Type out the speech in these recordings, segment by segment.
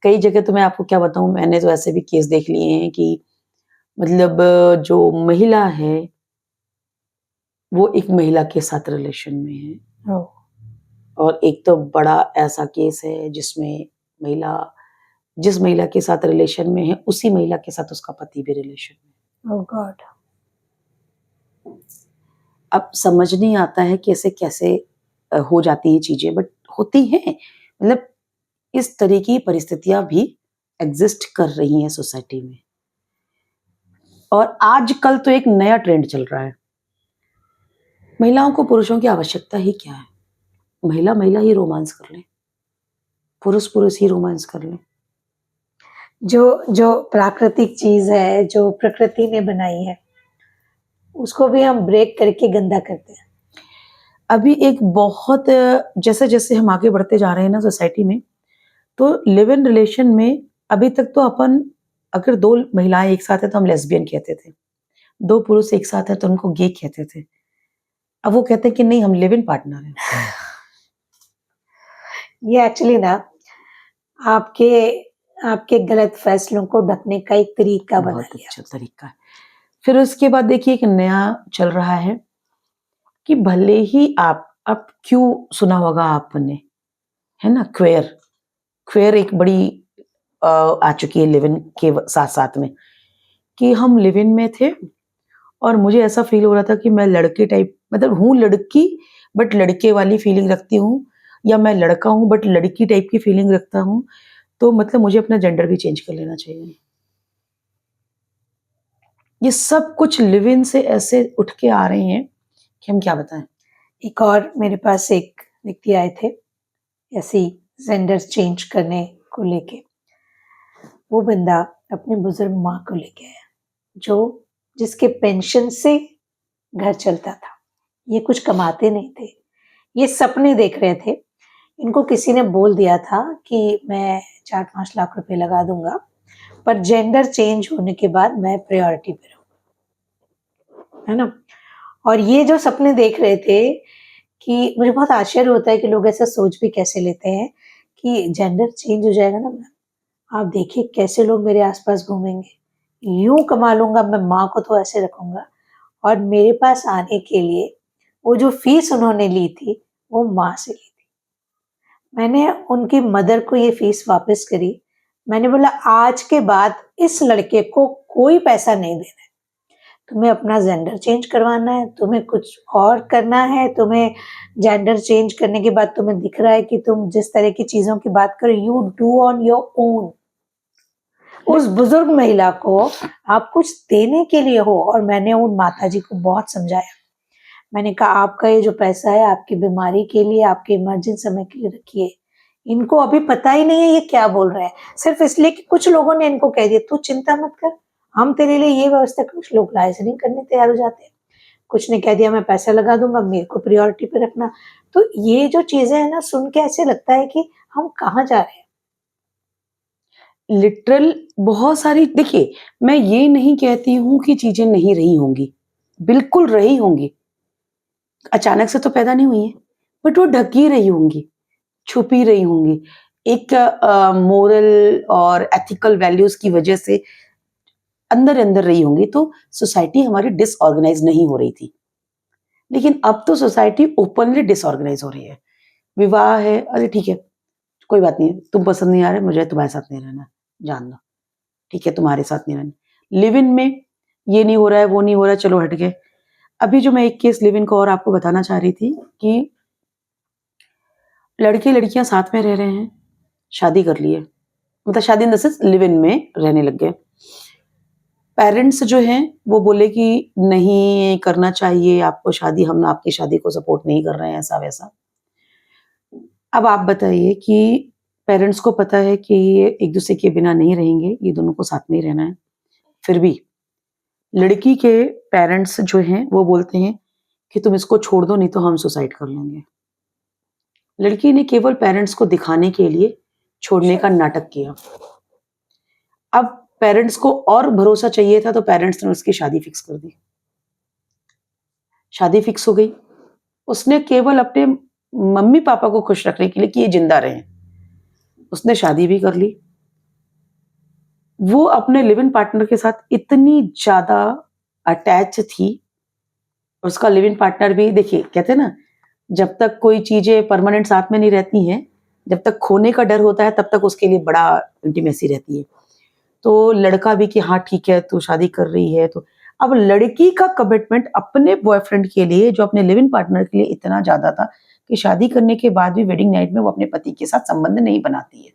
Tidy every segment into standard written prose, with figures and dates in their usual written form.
कई जगह तो मैं आपको क्या बताऊँ, मैंने तो ऐसे भी केस देख लिए हैं कि मतलब जो महिला है, वो एक महिला के साथ रिलेशन में है ओह! और एक तो बड़ा ऐसा केस है जिसमें महिला जिस महिला के साथ रिलेशन में है, उसी महिला के साथ उसका पति भी रिलेशन में है। ओह गॉड! अब समझ नहीं आता है कि ऐसे कैसे हो जाती हैं चीज़ें, बट होती हैं। मतलब इस तरह की परिस्थितियाँ भी एग्ज़िस्ट कर रही हैं सोसाइटी में। और आजकल तो एक नया ट्रेंड चल रहा है। महिलाओं को पुरुषों की आवश्यकता ही क्या है? महिला ही रोमांस कर ले, पुरुष ही रोमांस कर ले। जो जो प्राकृतिक चीज़ है, जो प्रकृति ने बनाई है, उसको भी हम ब्रेक करके गंदा करते हैं। अभी एक बहुत जैसे-जैसे हम आगे बढ़ते जा रहे हैं ना सोसाइटी में, तो लिव इन रिलेशन में अभी तक तो अपन अगर 2 महिलाएँ एक साथ हैं तो हम लेस्बियन कहते थे। 2 पुरुष एक साथ हैं तो उनको गे कहते थे। अब वो कहते हैं कि नहीं, हम लिव इन पार्टनर हैं। ये एक्चुअली ना आपके आपके गलत फैसलों को ढकने का एक तरीका बना बहुत लिया। अच्छा तरीका है। फिर उसके बाद देखिए एक नया चल रहा है कि भले ही आप अब क्यों सुना होगा आपने, है ना? क्वेयर एक बड़ी आ चुकी है लिव इन के साथ-साथ में कि हम लिव इन में थे और मुझे ऐसा फ़ील हो रहा था कि मैं लड़के टाइप, मतलब हूँ लड़की बट लड़के वाली फ़ीलिंग रखती हूँ, या मैं लड़का हूँ बट लड़की टाइप की फ़ीलिंग रखता हूँ, तो मतलब मुझे अपना जेंडर भी चेंज कर लेना चाहिए। ये सब कुछ लिव इन से ऐसे उठ के आ रहे हैं कि हम क्या बताएँ? एक और मेरे पास एक व्यक्ति आए थे, ऐसे ही जेंडर चेंज करने को लेके। वो बंदा अपनी बुज़ुर्ग माँ को लेके आया, जो जिसके पेंशन से घर चलता था। ये कुछ कमाते नहीं थे, ये सपने देख रहे थे। इनको किसी ने बोल दिया था कि मैं 4-5 लाख रुपए लगा दूँगा, पर जेंडर चेंज होने के बाद मैं प्रायोरिटी पे रहूँगा, है ना? और ये जो सपने देख रहे थे कि मुझे बहुत आश्चर्य होता है कि लोग ऐसा सोच भी कैसे लेते हैं कि जेंडर चेंज हो जाएगा ना, आप देखिए कैसे लोग मेरे आस-पास घूमेंगे। यूँ कमा लूँगा, मैं माँ को तो ऐसे रखूँगा और मेरे पास आने के लिए वो जो फ़ीस उन्होंने ली थी, वो माँ से ली थी। मैंने उनकी मदर को ये फ़ीस वापस करी। मैंने बोला आज के बाद इस लड़के को कोई पैसा नहीं देना है। तुम्हें अपना जेंडर चेंज करवाना है, तुम्हें कुछ और करना है, तुम्हें जेंडर चेंज करने के बाद तुम्हें दिख रहा है कि तुम जिस तरह की चीज़ों की बात कर रहे हो, you do on your own. उस बुजुर्ग महिला को आप कुछ देने के लिए हो। और मैंने उन माताजी को बहुत समझाया। मैंने कहा आपका ये जो पैसा है आपकी बीमारी के लिए, आपके इमरजेंसी समय के लिए रखिए। इनको अभी पता ही नहीं है ये क्या बोल रहे हैं, सिर्फ इसलिए कि कुछ लोगों ने इनको कह दिया तू चिंता मत कर, हम तेरे लिए ये व्यवस्था। कुछ लोग लाइसेंसिंग करने तैयार हो जाते हैं। कुछ ने कह दिया मैं पैसा लगा दूंगा, मेरे को प्रायोरिटी पे रखना। तो ये जो चीजें है ना, सुन के ऐसे लगता है कि हम कहाँ जा रहे हैं। लिटरल बहुत सारी देखिए, मैं ये नहीं कहती हूँ कि चीज़ें नहीं रही होंगी, बिल्कुल रही होंगी। अचानक से तो पैदा नहीं हुई हैं, बट वो ढकी रही होंगी, छुपी रही होंगी। एक मोरल और एथिकल वैल्यूज़ की वजह से अंदर-अंदर रही होंगी, तो सोसाइटी हमारी डिसऑर्गनाइज़ नहीं हो रही थी। लेकिन अब तो सोसाइटी ओपनली डिसऑर्गनाइज़ हो रही है। विवाह है, अरे ठीक है, कोई बात नहीं, तुम पसंद नहीं आ रहे, मुझे तुम्हारे साथ नहीं रहना, जान लो। ठीक है, तुम्हारे साथ नहीं रहना। लिव इन में ये नहीं हो रहा है, वो नहीं हो रहा है, चलो हट गए। अभी जो मैं एक केस लिव इन का और आपको बताना चाह रही थी कि लड़के-लड़कियाँ साथ में रह रहे हैं, शादी कर ली है। मतलब शादी in the sense live in में रहने लग गए। पेरेंट्स जो हैं वो बोले कि नहीं करना चाहिए आपको शादी, हम आपकी शादी को सपोर्ट नहीं कर रहे हैं, ऐसा-वैसा। अब आप बताइए कि पेरेंट्स को पता है कि ये एक-दूसरे के बिना नहीं रहेंगे, ये दोनों को साथ में ही रहना है। फिर भी लड़की के पेरेंट्स जो हैं वो बोलते हैं कि तुम इसको छोड़ दो नहीं तो हम सुसाइड कर लेंगे। लड़की ने केवल पेरेंट्स को दिखाने के लिए छोड़ने का नाटक किया। अब पेरेंट्स को और भरोसा चाहिए था तो पेरेंट्स ने उसकी शादी फिक्स कर दी। शादी फिक्स हो गई। उसने केवल अपने मम्मी-पापा को खुश रखने के लिए कि ये ज़िंदा रहें, उसने शादी भी कर ली। वो अपने लिव इन पार्टनर के साथ इतनी ज़्यादा अटैच थी, उसका लिव इन पार्टनर भी देखिए कहते हैं ना, जब तक कोई चीज़ें परमानेंट साथ में नहीं रहती हैं, जब तक खोने का डर होता है तब तक उसके लिए बड़ा इंटीमेसी रहती है। तो लड़का भी कि हाँ ठीक है, तू शादी कर रही है तो अब लड़की का कमिटमेंट अपने बॉयफ्रेंड के लिए जो अपने लिव इन पार्टनर के लिए इतना ज़्यादा था कि शादी करने के बाद भी वेडिंग नाइट में वो अपने पति के साथ संबंध नहीं बनाती है।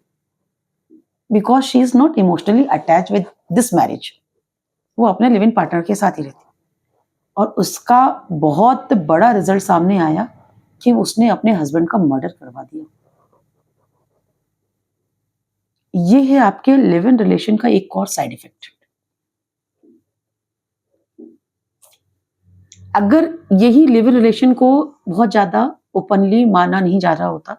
Because she is not emotionally attached with this marriage. वो अपने लिव इन पार्टनर के साथ ही रहती है। और उसका बहुत बड़ा रिजल्ट सामने आया कि उसने अपने हस्बैंड का मर्डर करवा दिया। ये है आपके लिव इन रिलेशन का एक और साइड इफेक्ट। अगर यही लिव इन रिलेशन को बहुत ज़्यादा ओपनली माना नहीं जा रहा होता,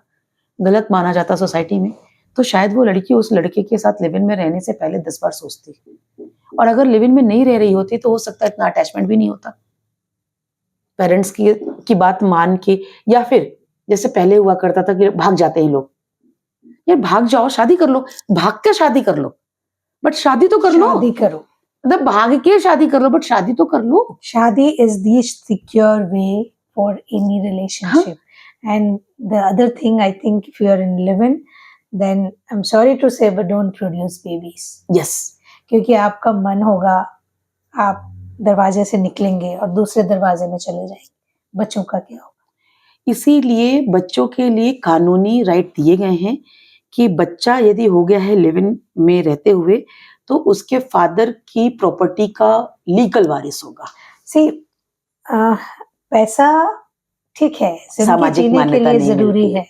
गलत माना जाता सोसाइटी में, तो शायद वो लड़की उस लड़के के साथ लिव इन में रहने से पहले 10 बार सोचती। और अगर लिव इन में नहीं रह रही होती तो हो सकता है इतना अटैचमेंट भी नहीं होता। पेरेंट्स की बात मान के, या फिर जैसे पहले हुआ करता था कि भाग जाते हैं लोग, यार भाग जाओ, शादी कर लो, भाग के शादी कर लो, बट शादी तो कर लो, शादी करो। मतलब भाग के शादी कर लो बट शादी तो कर लो। शादी is the secure way for any relationship. And the other thing, I think if you are in live-in, then I'm sorry to say, but don't produce babies. Yes, क्योंकि आपका मन होगा, आप दरवाजे से निकलेंगे और दूसरे दरवाजे में चले जाएंगे, बच्चों का क्या होगा? इसीलिए बच्चों के लिए कानूनी राइट दिए गए हैं कि बच्चा यदि हो गया है लिव इन में रहते हुए तो उसके फादर की प्रॉपर्टी का लीगल वारिस होगा। See, पैसा ठीक है, जिंदगी सामाजिक जीने के मान्यता लिए नहीं जरूरी मिलती। है,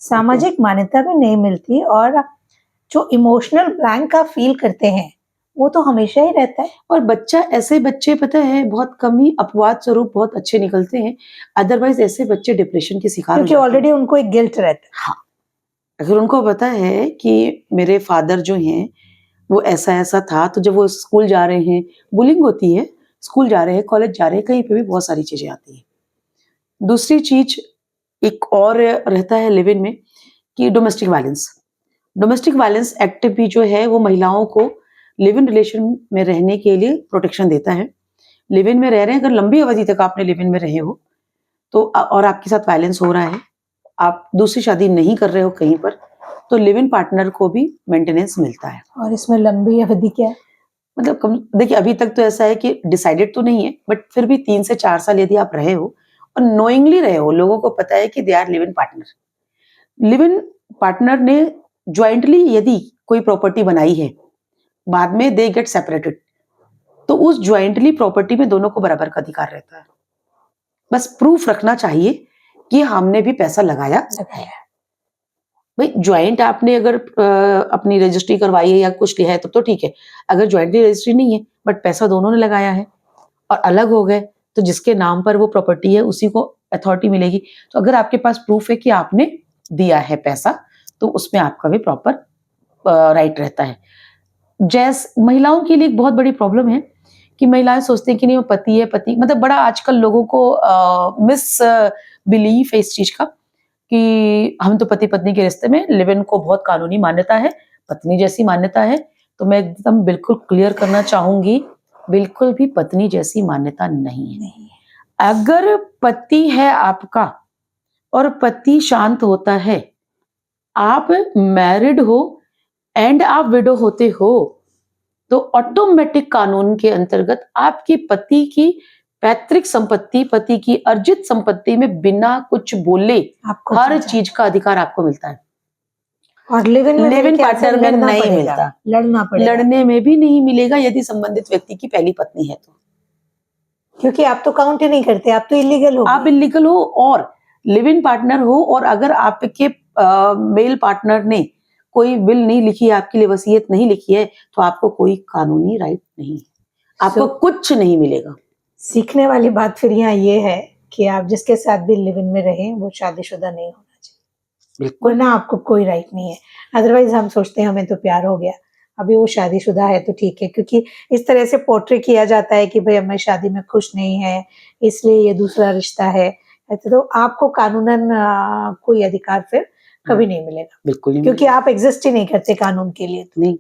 सामाजिक मान्यता भी नहीं मिलती, और जो इमोशनल ब्लैंक आप फील करते हैं वो तो हमेशा ही रहता है। और बच्चा, ऐसे बच्चे पता है बहुत कम ही अपवाद स्वरूप बहुत अच्छे निकलते हैं, अदरवाइज ऐसे बच्चे डिप्रेशन के शिकार हो क्योंकि जाते हैं। ऑलरेडी उनको एक गिल्ट रहता है। हाँ, अगर उनको पता है कि मेरे फादर जो हैं वो ऐसा-ऐसा था, तो जब वो स्कूल जा रहे हैं, बुलिंग होती है, स्कूल जा रहे हैं, कॉलेज जा रहे हैं, कहीं पे भी बहुत सारी चीज़ें आती हैं। दूसरी चीज़ एक और रहता है लिव इन में कि domestic violence. Domestic violence act भी जो है वो महिलाओं को लिव इन रिलेशन में रहने के लिए प्रोटेक्शन देता है। लिव इन में रह रहे हैं, अगर लंबी अवधि तक आपने लिव इन में रहे हो तो और आपके साथ वायलेंस हो रहा है, आप दूसरी शादी नहीं कर रहे हो कहीं पर, तो लिव इन पार्टनर को भी मेंटेनेंस मिलता है। और इसमें लंबी अवधि क्या है? मतलब कम, देखिए अभी तक तो ऐसा है कि डिसाइडेड तो नहीं है, बट फिर भी 3 से 4 साल यदि आप रहे हो और नोइंगली रहे हो, लोगों को पता है कि they are live in partner. Live in partner ने जॉइंटली यदि कोई प्रॉपर्टी बनाई है, बाद में दे गेट सेपरेटेड, तो उस जॉइंटली प्रॉपर्टी में दोनों को बराबर का अधिकार रहता है। बस प्रूफ रखना चाहिए कि हमने भी पैसा लगाया है। भाई ज्वाइंट आपने अगर अपनी रजिस्ट्री करवाई है या कुछ लिया है तब तो ठीक है, अगर ज्वाइंटली रजिस्ट्री नहीं है बट पैसा दोनों ने लगाया है और अलग हो गए, तो जिसके नाम पर वो प्रॉपर्टी है उसी को अथॉरिटी मिलेगी। तो अगर आपके पास प्रूफ है कि आपने दिया है पैसा, तो उसमें आपका भी प्रॉपर राइट रहता है। महिलाओं के लिए एक बहुत बड़ी प्रॉब्लम है कि महिलाएं सोचती हैं कि नहीं वो पति है, पति मतलब बड़ा आजकल लोगों को मिस बिलीफ है इस चीज का कि हम तो पति पत्नी के रिश्ते में, लिव इन को बहुत कानूनी मान्यता है, पत्नी जैसी मान्यता है। तो मैं एकदम बिल्कुल क्लियर करना चाहूंगी, बिल्कुल भी पत्नी जैसी मान्यता नहीं है। अगर पति है आपका और पति शांत होता है, आप मैरिड हो एंड आप विडो होते हो, तो ऑटोमेटिक कानून के अंतर्गत आपके पति की पैतृक संपत्ति, पति की अर्जित संपत्ति में बिना कुछ बोले आपको हर चीज का अधिकार आपको मिलता है। और लिव इन पार्टनर में नहीं मिलता, लड़ना पड़ेगा, लड़ने में भी नहीं मिलेगा यदि संबंधित व्यक्ति की पहली पत्नी है तो, क्योंकि आप तो काउंट ही नहीं करते, आप तो इलीगल हो। आप इलीगल हो और लिव इन पार्टनर हो, और अगर आपके मेल पार्टनर ने कोई विल नहीं लिखी है, आपके लिए वसीयत नहीं लिखी है, तो आपको कोई कानूनी राइट नहीं है, आपको कुछ नहीं मिलेगा। सीखने वाली बात फिर यहाँ ये है कि आप जिसके साथ भी लिव इन में रहें वो शादीशुदा नहीं होना चाहिए, बिल्कुल वरना आपको कोई राइट नहीं है। अदरवाइज हम सोचते हैं हमें तो प्यार हो गया, अभी वो शादीशुदा है तो ठीक है, क्योंकि इस तरह से पोर्ट्रे किया जाता है कि भाई अब मैं शादी में खुश नहीं है इसलिए ये दूसरा रिश्ता है, तो आपको कानूनन कोई अधिकार फिर कभी नहीं मिलेगा, बिल्कुल नहीं क्योंकि आप एग्जिस्ट ही नहीं करते कानून के लिए। नहीं